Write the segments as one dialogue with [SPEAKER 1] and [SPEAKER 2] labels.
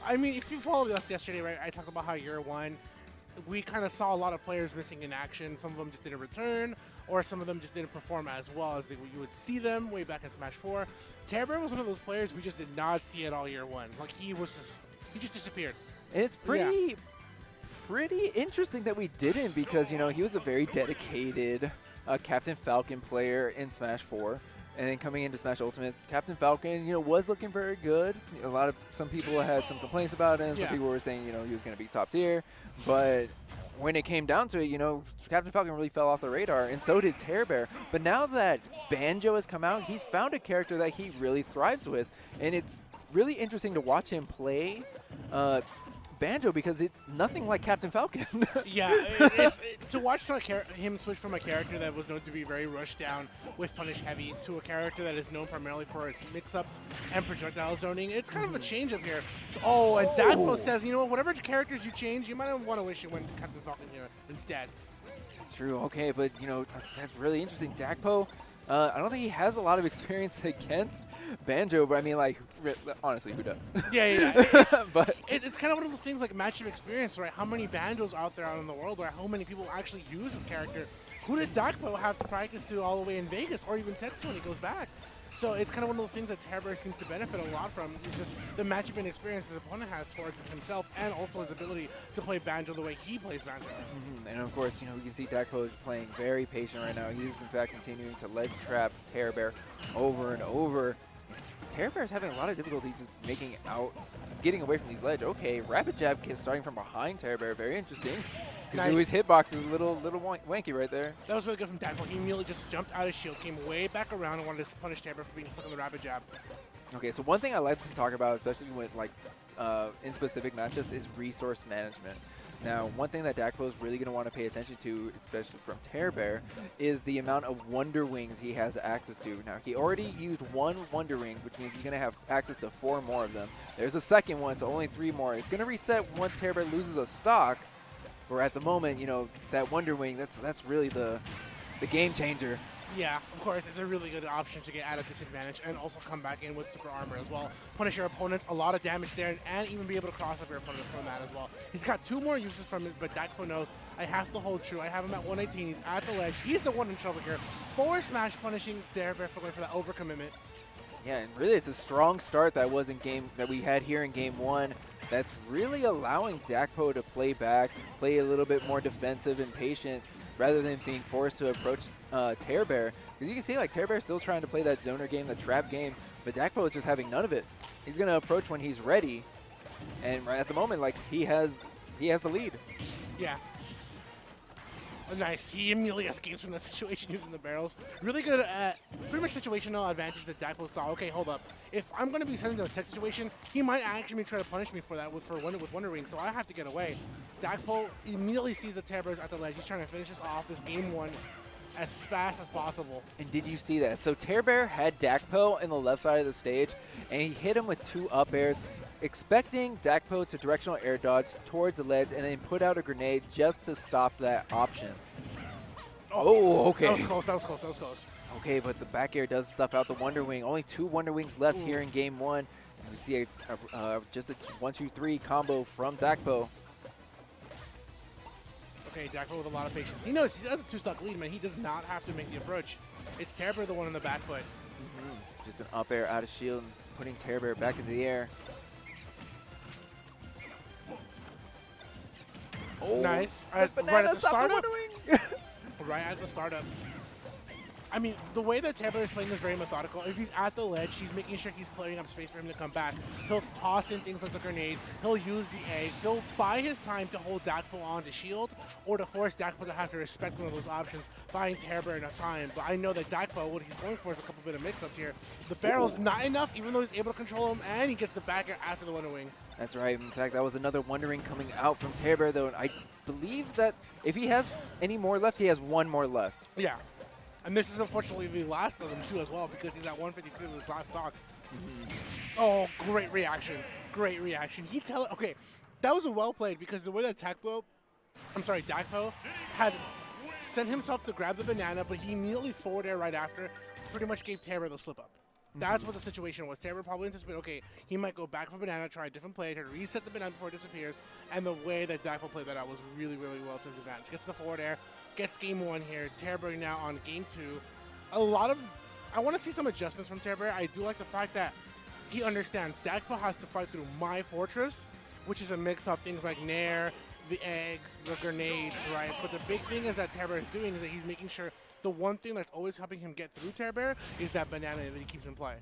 [SPEAKER 1] I mean, if you followed us yesterday, right, I talked about how year one, we kind of saw a lot of players missing in action. Some of them just didn't return, or some of them just didn't perform as well as you would see them way back in Smash 4. Tearbear was one of those players we just did not see at all year one. Like, he just disappeared.
[SPEAKER 2] And it's pretty interesting that we didn't, because, you know, he was a very dedicated Captain Falcon player in Smash 4. And then coming into Smash Ultimate, Captain Falcon, you know, was looking very good. Some people had some complaints about him. Some people were saying, you know, he was going to be top tier. But when it came down to it, you know, Captain Falcon really fell off the radar, and so did Tearbear. But now that Banjo has come out, he's found a character that he really thrives with. And it's really interesting to watch him play Banjo, because it's nothing like Captain Falcon.
[SPEAKER 1] To watch him switch from a character that was known to be very rushed down with punish heavy to a character that is known primarily for its mix-ups and projectile zoning, it's kind of a change up here. Oh, and Dakpo says, you know, whatever characters you change, you might want to wish you went Captain Falcon here instead.
[SPEAKER 2] It's true, okay, but, you know, that's really interesting. Dakpo, I don't think he has a lot of experience against Banjo, but I mean, like, honestly, who does?
[SPEAKER 1] But it's kind of one of those things like matchup experience, right? How many Banjos out there out in the world, or how many people actually use this character? Who does Dakpo have to practice to all the way in Vegas, or even Texas when he goes back? So it's kind of one of those things that Tearbear seems to benefit a lot from. It's just the matchup and experience his opponent has towards himself, and also his ability to play Banjo the way he plays Banjo.
[SPEAKER 2] And of course, you know, we can see Dakpo is playing very patient right now. He's in fact continuing to ledge trap Tearbear over and over. Tearbear is having a lot of difficulty just getting away from these ledge. Okay, rapid jab starting from behind Tearbear, very interesting. His hitbox is a little wanky right there.
[SPEAKER 1] That was really good from Dakpo. He immediately just jumped out of shield, came way back around, and wanted to punish Tearbear for being stuck on the rapid jab.
[SPEAKER 2] Okay, so one thing I like to talk about, especially with in specific matchups, is resource management. Now, one thing that Dakpo is really going to want to pay attention to, especially from Tearbear, is the amount of Wonder Wings he has access to. Now, he already used one Wonder Wing, which means he's going to have access to 4 more of them. There's a second one, so only 3 more. It's going to reset once Tearbear loses a stock, or at the moment, you know, that Wonder Wing, that's really the game changer.
[SPEAKER 1] Yeah, of course, it's a really good option to get at a disadvantage and also come back in with super armor as well. Punish your opponents, a lot of damage there, and even be able to cross up your opponent from that as well. He's got 2 more uses from it, but Dakpo knows I have to hold true. I have him at 118. He's at the ledge. He's the one in trouble here. 4 smash punishing Tearbear for that overcommitment.
[SPEAKER 2] Yeah, and really it's a strong start that we had here in game 1. That's really allowing Dakpo to play back, play a little bit more defensive and patient, rather than being forced to approach Tearbear. Because you can see, like, Tearbear still trying to play that zoner game, the trap game, but Dakpo is just having none of it. He's going to approach when he's ready, and right at the moment, like, he has the lead.
[SPEAKER 1] Yeah. Nice. He immediately escapes from that situation using the barrels. Really good at pretty much situational advantage that Dakpo saw. Okay, hold up. If I'm going to be sent into a tech situation, he might actually try to punish me for that with Wonder Wing, so I have to get away. Dakpo immediately sees the Tearbears at the ledge. He's trying to finish this off with game 1 as fast as possible.
[SPEAKER 2] And did you see that? So Tearbear had Dakpo in the left side of the stage, and he hit him with 2 up airs, expecting Dakpo to directional air dodge towards the ledge and then put out a grenade just to stop that option. Oh, okay.
[SPEAKER 1] That was close.
[SPEAKER 2] Okay, but the back air does stuff out the Wonder Wing. Only 2 Wonder Wings left here in game 1. And we see just a 1-2-3 combo from Dakpo.
[SPEAKER 1] Okay, Dakpo with a lot of patience. He knows he's at a 2-stock lead, man. He does not have to make the approach. It's Tearbear the one in the back foot.
[SPEAKER 2] Just an up air out of shield and putting Tearbear back into the air.
[SPEAKER 1] Oh, nice. Right at the startup. Right at the startup. I mean, the way that Tearbear is playing is very methodical. If he's at the ledge, he's making sure he's clearing up space for him to come back. He'll toss in things like the grenade. He'll use the eggs. He'll buy his time to hold Dakpo on to shield, or to force Dakpo to have to respect one of those options, buying Tearbear enough time. But I know that Dakpo, what he's going for is a couple bit of mix-ups here. The barrel's not enough, even though he's able to control him, and he gets the back air after the Wonder Wing.
[SPEAKER 2] That's right. In fact, that was another Wonder Wing coming out from Tearbear, though. And I believe that if he has any more left, he has 1 more left.
[SPEAKER 1] Yeah. And this is unfortunately the last of them, too, as well, because he's at 153 with his last stock. Oh, great reaction. Great reaction. Okay, that was a well played, because the way that Dakpo had sent himself to grab the banana, but he immediately forward air right after, pretty much gave Tearbear the slip up. That's what the situation was. Tearbear probably anticipated, okay, he might go back for banana, try a different play, try to reset the banana before it disappears, and the way that Dakpo played that out was really, really well to his advantage. Gets the forward air, gets game 1 here. Tearbear now on game 2. I want to see some adjustments from Tearbear. I do like the fact that he understands Dakpo has to fight through my fortress, which is a mix of things like Nair, the eggs, the grenades, right? But the big thing is that Tearbear is doing is that he's making sure the one thing that's always helping him get through Tearbear is that banana that he keeps in play.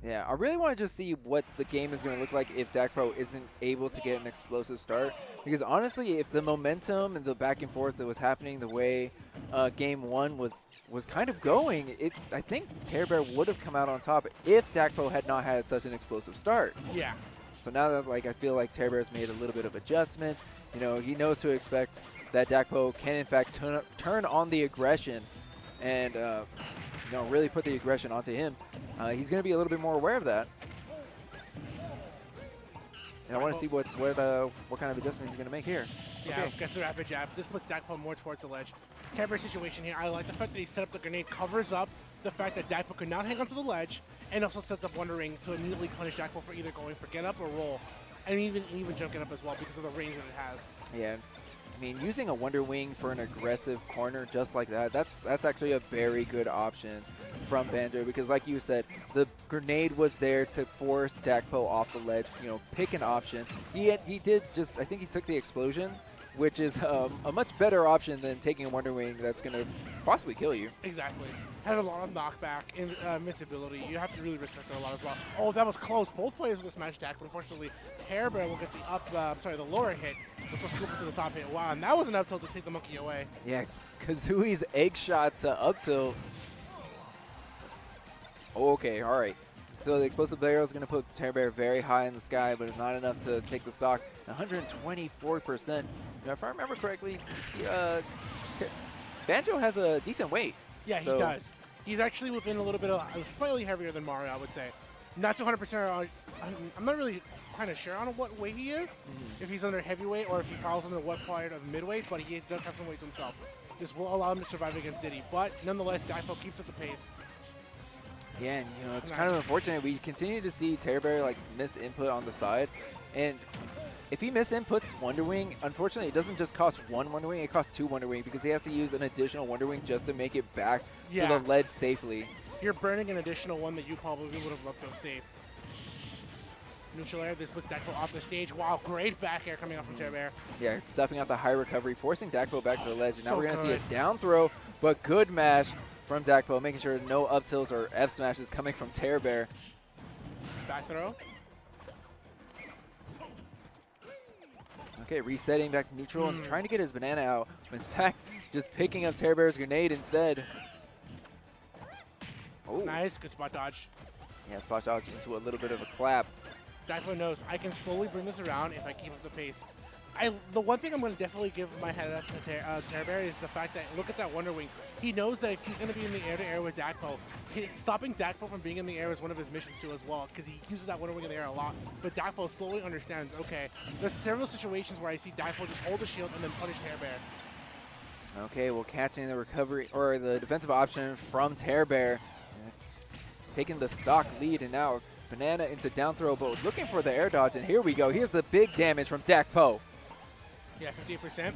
[SPEAKER 2] Yeah, I really want to just see what the game is going to look like if Dakpo isn't able to get an explosive start. Because honestly, if the momentum and the back and forth that was happening the way Game 1 was kind of going, I think Tearbear would have come out on top if Dakpo had not had such an explosive start.
[SPEAKER 1] Yeah.
[SPEAKER 2] So now that I feel like Tearbear's made a little bit of adjustment, he knows to expect that Dakpo can in fact turn on the aggression and really put the aggression onto him. He's going to be a little bit more aware of that. And I want to see what kind of adjustments he's going to make here.
[SPEAKER 1] Yeah,
[SPEAKER 2] okay.
[SPEAKER 1] Gets the rapid jab. This puts Dakpo more towards the ledge. Tearbear situation here. I like the fact that he set up the grenade, covers up the fact that Dakpo could not hang onto the ledge, and also sets up Wonder Wing to immediately punish Dakpo for either going for get up or roll, and even jump get up as well because of the range that it has.
[SPEAKER 2] Yeah. I mean, using a Wonder Wing for an aggressive corner just like that's actually a very good option from Banjo because, like you said, the grenade was there to force Dakpo off the ledge, pick an option. He did just, I think he took the explosion, which is a much better option than taking a Wonder Wing that's going to possibly kill you.
[SPEAKER 1] Exactly. Has a lot of knockback, invincibility. You have to really respect that a lot as well. Oh, that was close. Both players will smash Dak, but unfortunately, Tearbear will get the lower hit. This will scoop it to the top hit. Wow, and that was an up tilt to take the monkey away.
[SPEAKER 2] Yeah, Kazui's egg shot to up tilt. Okay, all right. So the explosive barrel is going to put Tearbear very high in the sky, but it's not enough to take the stock. 124%. Now, if I remember correctly, Banjo has a decent weight.
[SPEAKER 1] Yeah, he does. He's actually within a little bit of slightly heavier than Mario, I would say. Not 200%. I'm not really kind of sure on what weight he is, if he's under heavyweight or if he falls under what part of midweight, but he does have some weight to himself. This will allow him to survive against Diddy, but nonetheless, Dakpo keeps at the pace.
[SPEAKER 2] Yeah, and it's kind of unfortunate. We continue to see Tearbear miss input on the side, and if he misinputs Wonder Wing, unfortunately, it doesn't just cost one Wonder Wing, it costs 2 Wonder Wing because he has to use an additional Wonder Wing just to make it back to the ledge safely.
[SPEAKER 1] You're burning an additional one that you probably would have loved to have saved. Neutral air, this puts Dakpo off the stage. Wow, great back air coming off from Tearbear.
[SPEAKER 2] Yeah, stuffing out the high recovery, forcing Dakpo back to the ledge. And now we're going to see a down throw, but good mash from Dakpo, making sure no up tilts or F smashes coming from Tearbear.
[SPEAKER 1] Back throw.
[SPEAKER 2] Okay, resetting back to neutral and trying to get his banana out. In fact, just picking up Tearbear's grenade instead. Oh.
[SPEAKER 1] Nice, good spot dodge.
[SPEAKER 2] Yeah, spot dodge into a little bit of a clap.
[SPEAKER 1] Dakpo knows I can slowly bring this around if I keep up the pace. The one thing I'm going to definitely give my head up to Tearbear is the fact that, look at that Wonder Wing. He knows that if he's going to be in the air-to-air with Dakpo, stopping Dakpo from being in the air is one of his missions too as well, because he uses that Wonder Wing in the air a lot. But Dakpo slowly understands, okay, there's several situations where I see Dakpo just hold the shield and then punish Tearbear.
[SPEAKER 2] Okay, well, catching the recovery, or the defensive option from Tearbear. Taking the stock lead, and now banana into down throw, but looking for the air dodge, and here we go. Here's the big damage from Dakpo.
[SPEAKER 1] Yeah, 58%.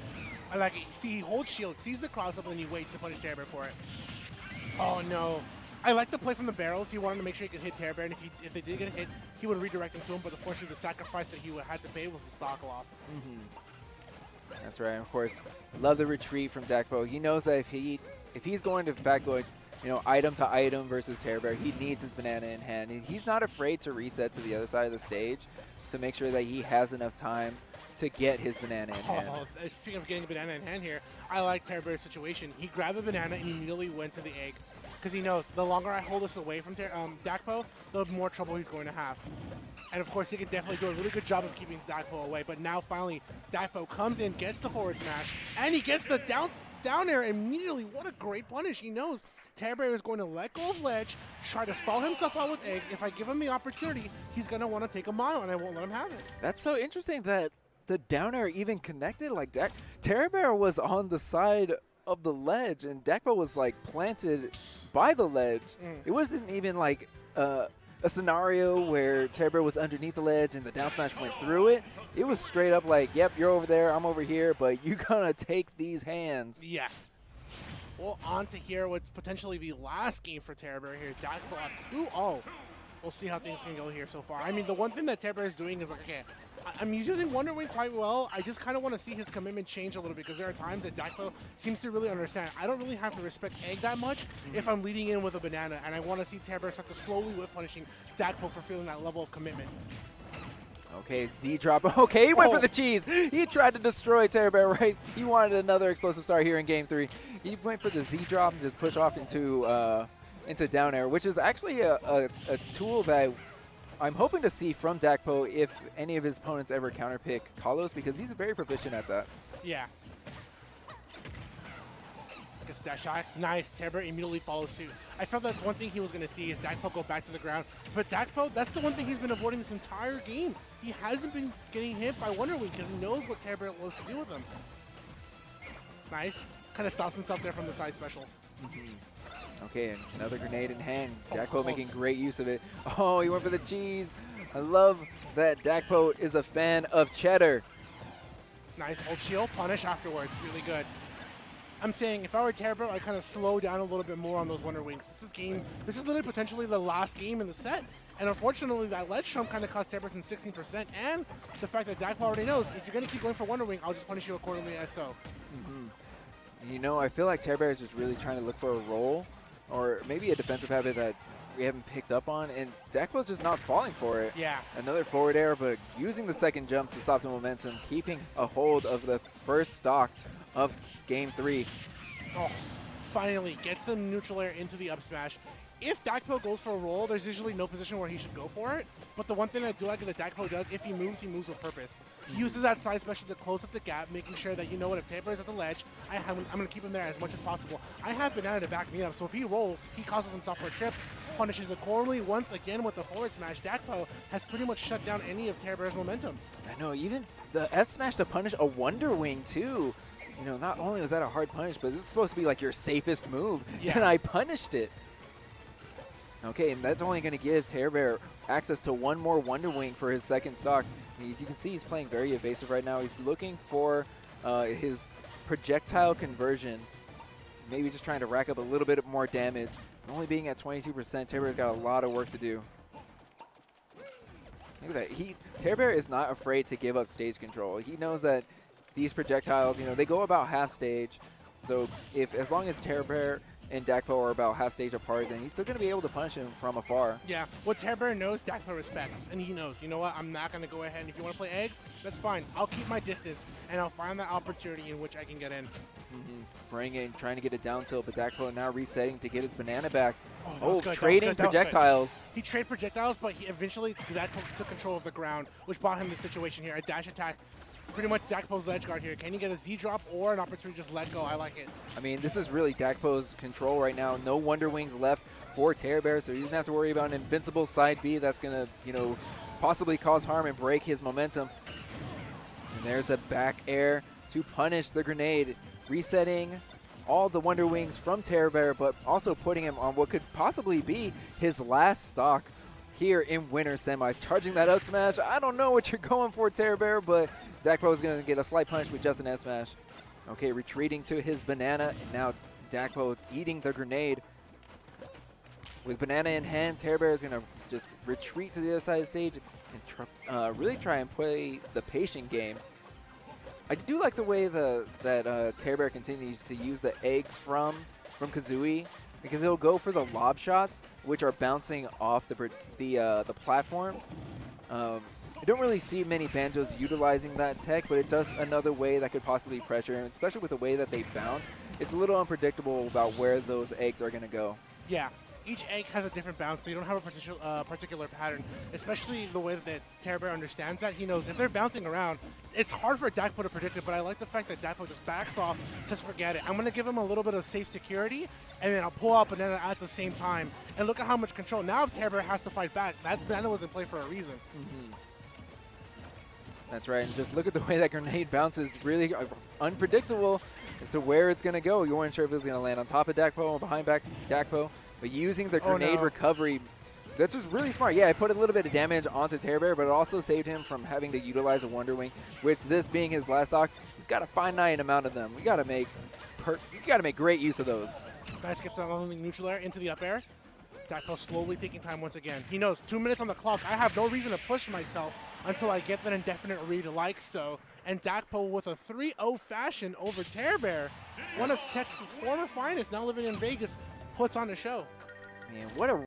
[SPEAKER 1] I like it. See, he holds shield, sees the cross up, and then he waits to punish Tearbear for it. Oh, no. I like the play from the barrels. He wanted to make sure he could hit Tearbear, and if they did get hit, he would redirect them to him, but unfortunately the sacrifice that he had to pay was the stock loss.
[SPEAKER 2] That's right. Of course, love the retreat from Dakpo. He knows that if he's going to back go, item to item versus Tearbear, he needs his banana in hand. And he's not afraid to reset to the other side of the stage to make sure that he has enough time to get his banana in hand.
[SPEAKER 1] Speaking of getting a banana in hand here, I like Tearbear's situation. He grabbed the banana and immediately went to the egg because he knows the longer I hold this away from Dakpo, the more trouble he's going to have. And of course, he can definitely do a really good job of keeping Dakpo away. But now finally, Dakpo comes in, gets the forward smash, and he gets the down air immediately. What a great punish. He knows Tearbear is going to let go of ledge, try to stall himself out with eggs. If I give him the opportunity, he's going to want to take a mile, and I won't let him have it.
[SPEAKER 2] That's so interesting that the down air even connected like that. Tearbear was on the side of the ledge, and Dakpo was planted by the ledge. It wasn't even a scenario where Tearbear was underneath the ledge and the down smash went through it. It was straight up like, yep, you're over there, I'm over here, but you're going to take these hands.
[SPEAKER 1] Yeah. Well, on to here what's potentially the last game for Tearbear here. Dakpo up 2-0. We'll see how things can go here so far. I mean, the one thing that Tearbear is doing is like, okay, I'm using Wonder Wing quite well. I just kind of want to see his commitment change a little bit because there are times that Dakpo seems to really understand. I don't really have to respect Egg that much if I'm leading in with a banana, and I want to see Tearbear start to slowly whip punishing Dakpo for feeling that level of commitment.
[SPEAKER 2] Okay, Z drop. Okay, he went for the cheese. He tried to destroy Tearbear, right? He wanted another explosive start here in Game 3. He went for the Z drop and just push off into down air, which is actually a tool that I'm hoping to see from Dakpo if any of his opponents ever counterpick Kalos, because he's very proficient at that.
[SPEAKER 1] Yeah. Gets dash shot. Nice. Tearbear immediately follows suit. I felt that's one thing he was going to see is Dakpo go back to the ground. But Dakpo, that's the one thing he's been avoiding this entire game. He hasn't been getting hit by Wonder Wing because he knows what Tearbear loves to do with him. Nice. Kind of stops himself there from the side special.
[SPEAKER 2] Okay, and another grenade in hand. Dakpo making great use of it. Oh, he went for the cheese. I love that Dakpo is a fan of cheddar.
[SPEAKER 1] Nice ult shield. Punish afterwards. Really good. I'm saying if I were Tearbear, I'd kind of slow down a little bit more on those Wonder Wings. This is literally potentially the last game in the set. And unfortunately, that ledge jump kind of cost Tearbear some 16%. And the fact that Dakpo already knows, if you're going to keep going for Wonder Wing, I'll just punish you accordingly as so.
[SPEAKER 2] You know, I feel like Tearbear is just really trying to look for a roll or maybe a defensive habit that we haven't picked up on, and Dakpo's just not falling for it.
[SPEAKER 1] Yeah.
[SPEAKER 2] Another forward air, but using the second jump to stop the momentum, keeping a hold of the first stock of Game 3.
[SPEAKER 1] Oh, finally gets the neutral air into the up smash. If Dakpo goes for a roll, there's usually no position where he should go for it. But the one thing I do like that Dakpo does, if he moves with purpose. He uses that side special to close up the gap, making sure that, you know what, if Tearbear is at the ledge, I'm going to keep him there as much as possible. I have Banana to back me up, so if he rolls, he causes himself for a trip, punishes accordingly. Once again with the forward smash, Dakpo has pretty much shut down any of Tearbear's momentum.
[SPEAKER 2] I know, even the F smash to punish a Wonder Wing too. You know, not only was that a hard punish, but this is supposed to be like your safest move, and I punished it. Okay, and that's only going to give Tearbear access to one more Wonder Wing for his second stock. I mean, you can see he's playing very evasive right now. He's looking for his projectile conversion, maybe just trying to rack up a little bit more damage. Only being at 22%, Tearbear's got a lot of work to do. Look at that. Tearbear is not afraid to give up stage control. He knows that these projectiles, you know, they go about half stage. So as long as Tearbear and Dakpo are about half stage apart, then he's still going to be able to punish him from afar. Yeah,
[SPEAKER 1] what Tearbear knows, Dakpo respects. And he knows, you know what, I'm not going to go ahead, and if you want to play eggs, that's fine. I'll keep my distance, and I'll find that opportunity in which I can get in.
[SPEAKER 2] Bring in, trying to get it down tilt, but Dakpo now resetting to get his banana back.
[SPEAKER 1] Oh,
[SPEAKER 2] trading projectiles.
[SPEAKER 1] He traded projectiles, but he eventually took control of the ground, which brought him the situation here. A dash attack. Pretty much Dakpo's ledge guard here. Can he get a Z drop or an opportunity to just let go? I like it.
[SPEAKER 2] I mean, this is really Dakpo's control right now. No Wonder Wings left for Tearbear, so he doesn't have to worry about an invincible side B that's going to, you know, possibly cause harm and break his momentum. And there's the back air to punish the grenade, resetting all the Wonder Wings from Tearbear, but also putting him on what could possibly be his last stock here in winter semis. Charging that up smash. I don't know what you're going for, Tearbear, but Dakpo is going to get a slight punch with just an S smash. Okay, retreating to his banana, and now Dakpo eating the grenade. With banana in hand, Tearbear is going to just retreat to the other side of the stage and really try and play the patient game. I do like the way that Tearbear continues to use the eggs from Kazooie, because he'll go for the lob shots, which are bouncing off the platforms. I don't really see many Banjos utilizing that tech, but it's just another way that could possibly pressure him, especially with the way that they bounce. It's a little unpredictable about where those eggs are going to go.
[SPEAKER 1] Yeah. Each egg has a different bounce. They don't have a particular pattern, especially the way that Tearbear understands that. He knows if they're bouncing around, it's hard for Dakpo to predict it, but I like the fact that Dakpo just backs off, says forget it. I'm going to give him a little bit of safe security, and then I'll pull up and then at the same time. And look at how much control. Now if Tearbear has to fight back, that was in play for a reason.
[SPEAKER 2] That's right. And just look at the way that grenade bounces. Really unpredictable as to where it's going to go. You weren't sure if it was going to land on top of Dakpo or behind back Dakpo. But using the grenade recovery That's just really smart. Yeah, it put a little bit of damage onto Tearbear, but it also saved him from having to utilize a Wonder Wing, which this being his last stock, he's got a finite amount of them. You got to make great use of those.
[SPEAKER 1] Nice, gets that only neutral air into the up air. Dakpo slowly taking time once again. He knows 2 minutes on the clock. I have no reason to push myself until I get that indefinite read like so. And Dakpo with a 3-0 fashion over Tearbear, one of Texas' former finest, now living in Vegas, puts on the show.
[SPEAKER 2] Man, what a